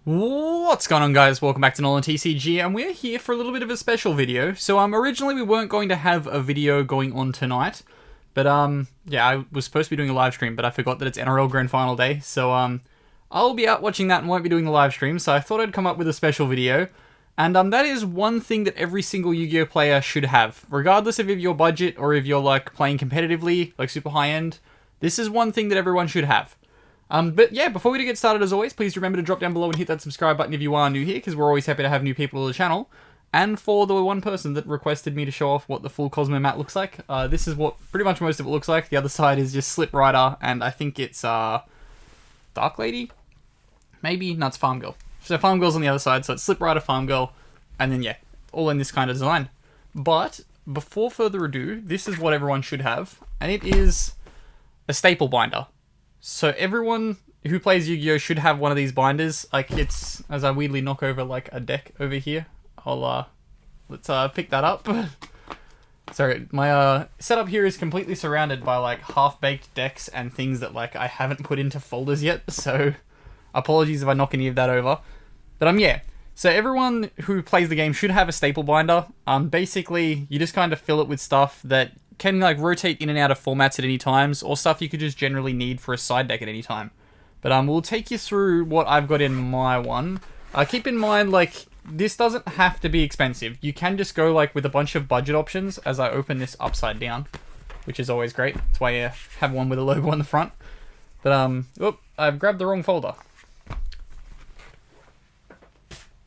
What's going on, guys? Welcome back to NolanTCG, and we're here for a little bit of a special video. So originally we weren't going to have a video going on tonight, but yeah, I was supposed to be doing a live stream, but I forgot that it's NRL Grand Final day, so I'll be out watching that and won't be doing the live stream, so I thought I'd come up with a special video. And that is one thing that every single Yu-Gi-Oh player should have, regardless of if your budget or if you're like playing competitively, like super high end. This is one thing that everyone should have. But yeah, before we get started, as always, please remember to drop down below and hit that subscribe button if you are new here, because we're always happy to have new people to the channel. And for the one person that requested me to show off what the full Cosmo mat looks like, this is what pretty much most of it looks like. The other side is just Slip Rider, and I think it's Dark Lady? Maybe? No, it's Farm Girl. So Farm Girl's on the other side, so it's Slip Rider, Farm Girl, and then yeah, all in this kind of design. But before further ado, this is what everyone should have, and it is a staple binder. So everyone who plays Yu-Gi-Oh should have one of these binders. Like, it's, as I weirdly knock over like a deck over here, I'll let's pick that up. Sorry, my setup here is completely surrounded by like half-baked decks and things that like I haven't put into folders yet, so apologies if I knock any of that over. But yeah, so everyone who plays the game should have a staple binder. Basically you just kind of fill it with stuff that can like rotate in and out of formats at any times, or stuff you could just generally need for a side deck at any time. But we'll take you through what I've got in my one. Keep in mind, like, this doesn't have to be expensive. You can just go like with a bunch of budget options, as I open this upside down, which is always great. That's why you have one with a logo on the front. But oop, I've grabbed the wrong folder.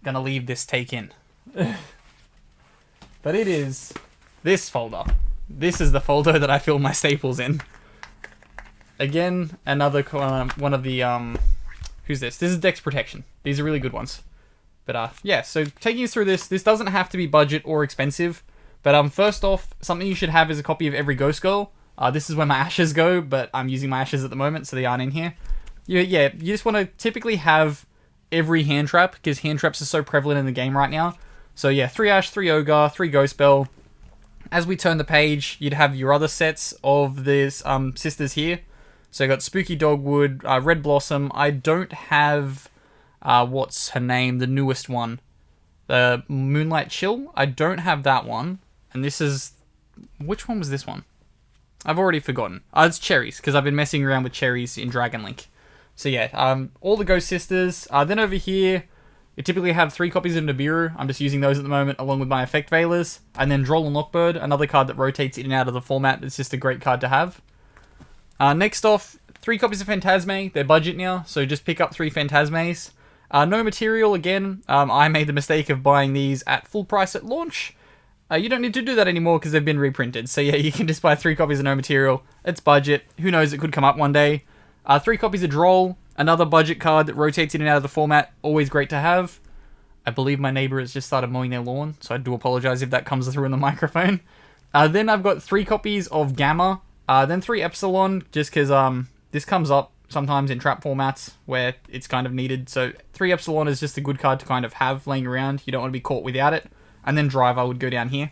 Gonna leave this take in. But it is this folder. This is the folder that I fill my staples in. Again, another one of the, who's this? This is Dex Protection. These are really good ones. But yeah, so taking you through this doesn't have to be budget or expensive. But first off, something you should have is a copy of every Ghost Girl. This is where my ashes go, but I'm using my ashes at the moment, so they aren't in here. Yeah, you just want to typically have every hand trap, because hand traps are so prevalent in the game right now. So yeah, 3 Ash, 3 Ogre, 3 Ghost Bell. As we turn the page, you'd have your other sets of these sisters here. So you got Spooky Dogwood, Red Blossom. I don't have, what's her name, the newest one. The Moonlight Chill. I don't have that one. And this is, which one was this one? I've already forgotten. It's Cherries, because I've been messing around with Cherries in Dragon Link. So yeah, all the Ghost Sisters. Then over here, you typically have 3 copies of Nibiru. I'm just using those at the moment, along with my Effect Veilers. And then Droll and Lockbird, another card that rotates in and out of the format. It's just a great card to have. Next off, 3 copies of Phantasme. They're budget now, so just pick up 3 Phantasmes. No material, again. I made the mistake of buying these at full price at launch. You don't need to do that anymore because they've been reprinted. So yeah, you can just buy 3 copies of no material. It's budget. Who knows, it could come up one day. 3 copies of Droll. Another budget card that rotates in and out of the format. Always great to have. I believe my neighbor has just started mowing their lawn, so I do apologize if that comes through in the microphone. Then I've got 3 copies of Gamma. Then 3 Epsilon, just because this comes up sometimes in trap formats where it's kind of needed. So 3 Epsilon is just a good card to kind of have laying around. You don't want to be caught without it. And then Driver would go down here.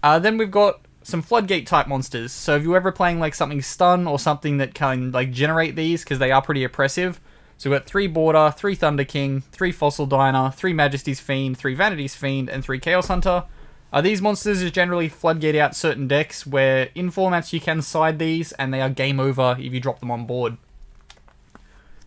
Then we've got some Floodgate type monsters. So if you're ever playing like something Stun or something that can like generate these, because they are pretty oppressive. So we've got 3 Border, 3 Thunder King, 3 Fossil Diner, 3 Majesty's Fiend, 3 Vanity's Fiend, and 3 Chaos Hunter. These monsters is generally floodgate out certain decks where in formats you can side these and they are game over if you drop them on board.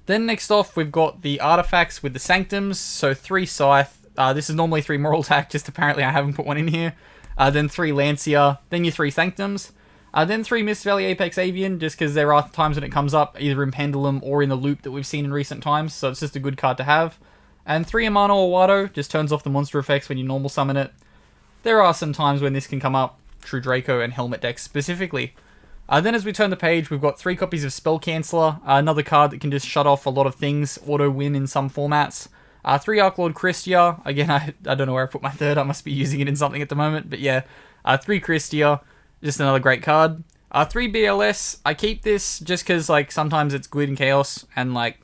Then next off we've got the artifacts with the Sanctums, so 3 Scythe. This is normally 3 Moral Attack, just apparently I haven't put one in here. Then 3 Lancia, then your 3 Sanctums. Then 3 Mist Valley Apex Avian, just because there are times when it comes up, either in Pendulum or in the loop that we've seen in recent times, so it's just a good card to have. And 3 Amano Awado, just turns off the monster effects when you normal summon it. There are some times when this can come up, True Draco and Helmet decks specifically. Then as we turn the page, we've got 3 copies of Spell Canceller, another card that can just shut off a lot of things, auto-win in some formats. 3 Archlord Christia, again, I don't know where I put my third, I must be using it in something at the moment, but yeah. 3 Christia, just another great card. 3 BLS, I keep this just because like sometimes it's good in Chaos, and like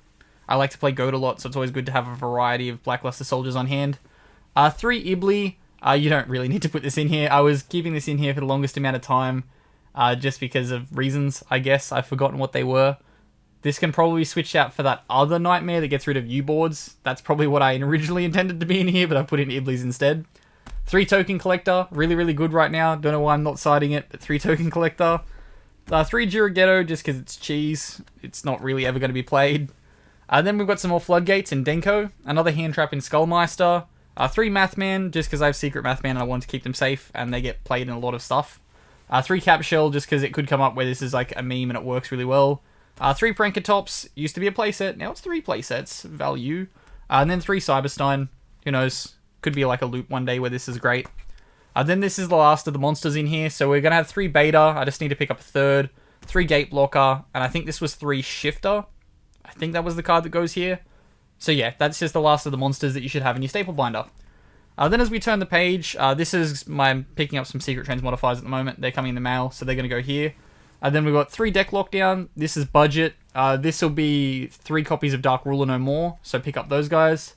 I like to play Goat a lot, so it's always good to have a variety of Blackluster Soldiers on hand. 3 Ibli, you don't really need to put this in here. I was keeping this in here for the longest amount of time, just because of reasons, I guess. I've forgotten what they were. This can probably be switched out for that other Nightmare that gets rid of U-boards. That's probably what I originally intended to be in here, but I put in Iblies instead. 3 Token Collector, really, really good right now. Don't know why I'm not citing it, but 3 Token Collector. 3 Jirageto, just because it's cheese. It's not really ever going to be played. Then we've got some more Floodgates in Denko. Another Hand Trap in Skullmeister. 3 Mathman, just because I have Secret Mathman and I want to keep them safe, and they get played in a lot of stuff. 3 Cap Shell, just because it could come up where this is like a meme and it works really well. 3 Prankatops, used to be a playset, now it's 3 playsets, value. And then 3 Cyberstein, who knows, could be like a loop one day where this is great. Then this is the last of the monsters in here, so we're going to have 3 Beta, I just need to pick up a third, 3 Gate Blocker, and I think this was 3 Shifter. I think that was the card that goes here. So yeah, that's just the last of the monsters that you should have in your staple binder. Then as we turn the page, this is my picking up some secret transmodifiers at the moment. They're coming in the mail, so they're going to go here. Then we've got 3 Deck Lockdown. This is budget. This will be 3 copies of Dark Ruler no more, so pick up those guys.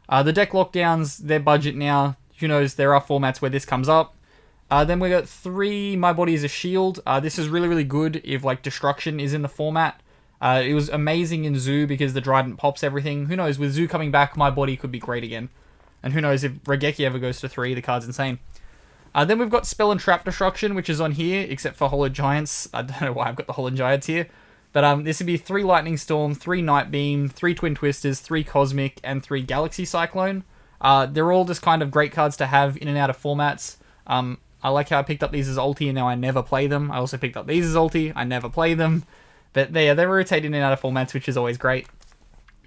The Deck Lockdowns, they're budget now. Who knows, there are formats where this comes up. Then we got 3 My Body is a Shield. This is really, really good if like Destruction is in the format. It was amazing in Zoo because the Trident pops everything. Who knows, with Zoo coming back, My Body could be great again. And who knows, if Regeki ever goes to 3, the card's insane. Then we've got Spell and Trap Destruction, which is on here, except for Hollow Giants. I don't know why I've got the Hollow Giants here. But this would be 3 Lightning Storm, 3 Night Beam, 3 Twin Twisters, 3 Cosmic, and 3 Galaxy Cyclone. They're all just kind of great cards to have in and out of formats. I like how I picked up these as ulti and now I never play them. I also picked up these as ulti, I never play them. But they're rotated in and out of formats, which is always great.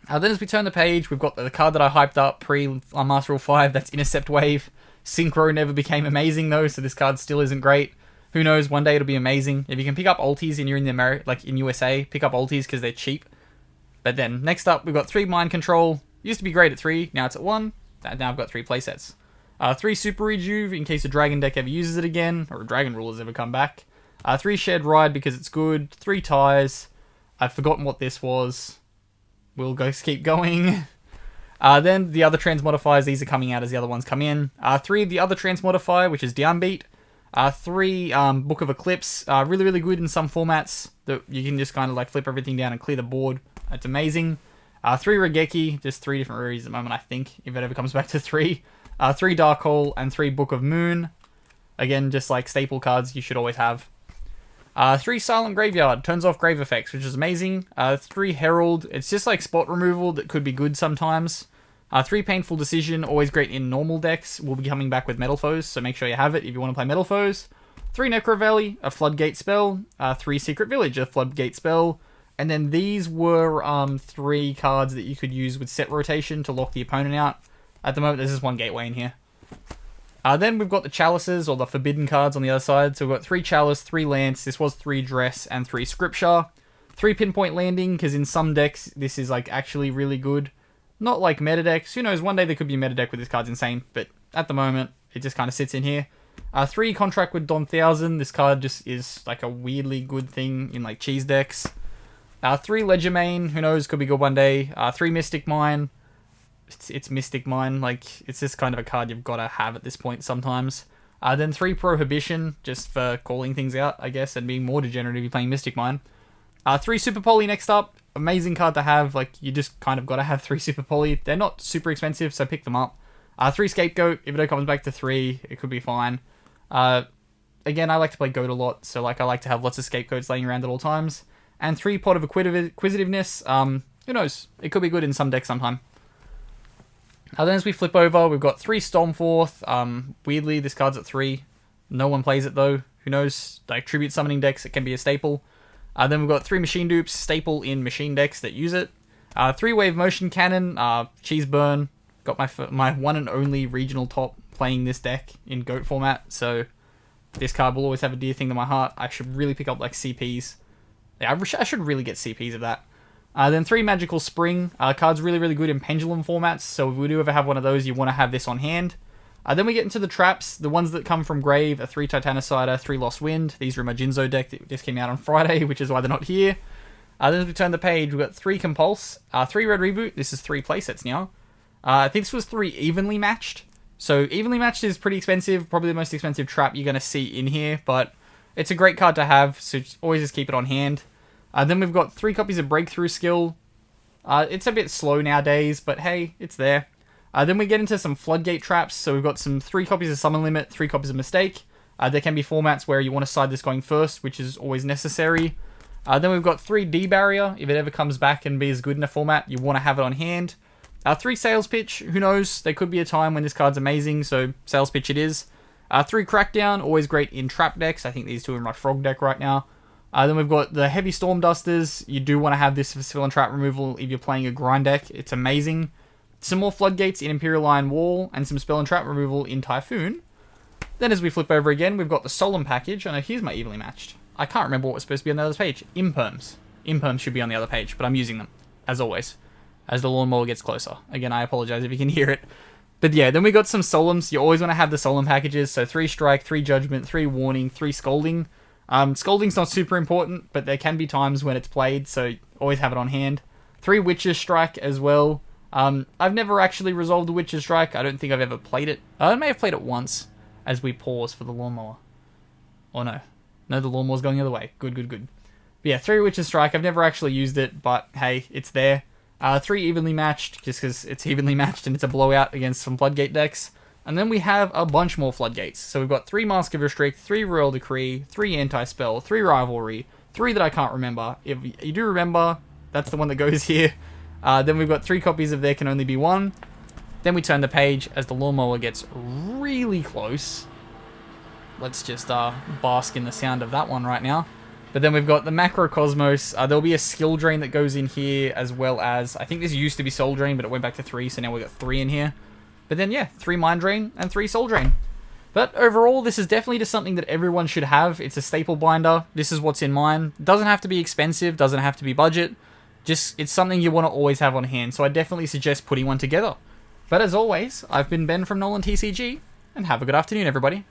Then as we turn the page, we've got the card that I hyped up pre-Master Rule 5, that's Intercept Wave. Synchro never became amazing though, so this card still isn't great. Who knows, one day it'll be amazing. If you can pick up ultis and you're in in USA, pick up ultis because they're cheap. But then, next up, we've got 3 Mind Control. Used to be great at 3, now it's at 1. Now I've got 3 playsets. 3 Super Rejuve in case a Dragon deck ever uses it again, or a Dragon Rulers ever come back. 3 Shared Ride because it's good. 3 Ties. I've forgotten what this was. We'll keep going. Then the other transmodifiers, these are coming out as the other ones come in. 3 of the other transmodifier, which is Downbeat. 3 Book of Eclipse, really, really good in some formats that you can just kind of like flip everything down and clear the board. It's amazing. 3 Regeki, just 3 different rares at the moment, I think, if it ever comes back to 3. 3 Dark Hole and 3 Book of Moon. Again, just like staple cards you should always have. 3 Silent Graveyard, turns off grave effects, which is amazing. 3 Herald, it's just like spot removal that could be good sometimes. 3 Painful Decision, always great in normal decks. We'll be coming back with Metal Foes, so make sure you have it if you want to play Metal Foes. 3 Necro Valley, a Floodgate spell. 3 Secret Village, a Floodgate spell. And then these were 3 cards that you could use with set rotation to lock the opponent out. At the moment, there's just 1 Gateway in here. Then we've got the Chalices, or the Forbidden cards on the other side. So we've got 3 Chalice, 3 Lance, this was 3 Dress, and 3 Scripture. 3 Pinpoint Landing, because in some decks, this is like actually really good. Not like meta decks. Who knows, one day there could be a meta deck with this card's insane. But at the moment, it just kind of sits in here. 3 Contract with Don 1000. This card just is like a weirdly good thing in like cheese decks. 3 Ledger Main. Who knows, could be good one day. 3 Mystic Mine. It's Mystic Mine. Like, it's just kind of a card you've got to have at this point sometimes. Then 3 Prohibition, just for calling things out, I guess, and being more degenerate if you're playing Mystic Mine. 3 Super Poly next up. Amazing card to have. Like, you just kind of got to have 3 Super Poly. They're not super expensive, so pick them up. 3 Scapegoat. If it comes back to 3, it could be fine. Again, I like to play Goat a lot, so like I like to have lots of Scapegoats laying around at all times. And 3 Pot of Acquisitiveness. Who knows? It could be good in some decks sometime. Then as we flip over, we've got 3 Stormforth. Weirdly, this card's at 3. No one plays it though. Who knows? Like Tribute Summoning decks, it can be a staple. Then we've got 3 Machine Dupes, staple in machine decks that use it. 3 Wave Motion Cannon, Cheese Burn. Got my one and only regional top playing this deck in GOAT format, so this card will always have a dear thing to my heart. I should really pick up like CPs. Yeah, I should really get CPs of that. Then 3 Magical Spring. Card's really, really good in Pendulum formats, so if we do ever have one of those, you want to have this on hand. Then we get into the traps. The ones that come from Grave are 3 Titanicider, 3 Lost Wind. These are in my Jinzo deck that just came out on Friday, which is why they're not here. Then as we turn the page, we've got 3 Compulse, 3 Red Reboot. This is 3 playsets now. I think this was 3 Evenly Matched. So Evenly Matched is pretty expensive, probably the most expensive trap you're going to see in here, but it's a great card to have, so always just keep it on hand. Then we've got 3 copies of Breakthrough Skill. It's a bit slow nowadays, but hey, it's there. Then we get into some Floodgate Traps. So we've got 3 copies of Summon Limit, 3 copies of Mistake. There can be formats where you want to side this going first, which is always necessary. Then we've got 3 D-Barrier. If it ever comes back and be as good in a format, you want to have it on hand. 3 Sales Pitch. Who knows? There could be a time when this card's amazing, so Sales Pitch it is. 3 Crackdown. Always great in Trap decks. I think these 2 are in my Frog deck right now. Then we've got the Heavy Storm Dusters. You do want to have this for Spell and Trap removal if you're playing a grind deck. It's amazing. Some more Floodgates in Imperial Iron Wall, and some Spell and Trap removal in Typhoon. Then as we flip over again, we've got the Solemn package. Oh no, here's my Evenly Matched. I can't remember what was supposed to be on the other page. Imperms. Imperms should be on the other page, but I'm using them, as always, as the Lawnmower gets closer. Again, I apologize if you can hear it. But yeah, then we got some Solemns. You always want to have the Solemn packages. So 3 Strike, 3 Judgment, 3 Warning, 3 Scolding. Scolding's not super important, but there can be times when it's played, so always have it on hand. 3 Witch's Strike as well. I've never actually resolved the Witch's Strike. I don't think I've ever played it. I may have played it once as we pause for the Lawnmower. Or no. No, the Lawnmower's going the other way. Good, good, good. But yeah, 3 Witch's Strike. I've never actually used it, but hey, it's there. 3 Evenly Matched, just because it's evenly matched and it's a blowout against some Floodgate decks. And then we have a bunch more Floodgates. So we've got 3 Mask of Restrict, 3 Royal Decree, 3 Anti-Spell, 3 Rivalry, 3 that I can't remember. If you do remember, that's the one that goes here. Then we've got 3 copies of There Can Only Be One. Then we turn the page as the Lawnmower gets really close. Let's just bask in the sound of that one right now. But then we've got the Macrocosmos. There'll be a Skill Drain that goes in here, as well as, I think this used to be Soul Drain, but it went back to 3, so now we've got 3 in here. But then yeah, 3 Mind Drain and 3 Soul Drain. But overall, this is definitely just something that everyone should have. It's a staple binder. This is what's in mine. It doesn't have to be expensive, doesn't have to be budget. Just, it's something you want to always have on hand, so I definitely suggest putting one together. But as always, I've been Ben from NolanTCG, and have a good afternoon, everybody.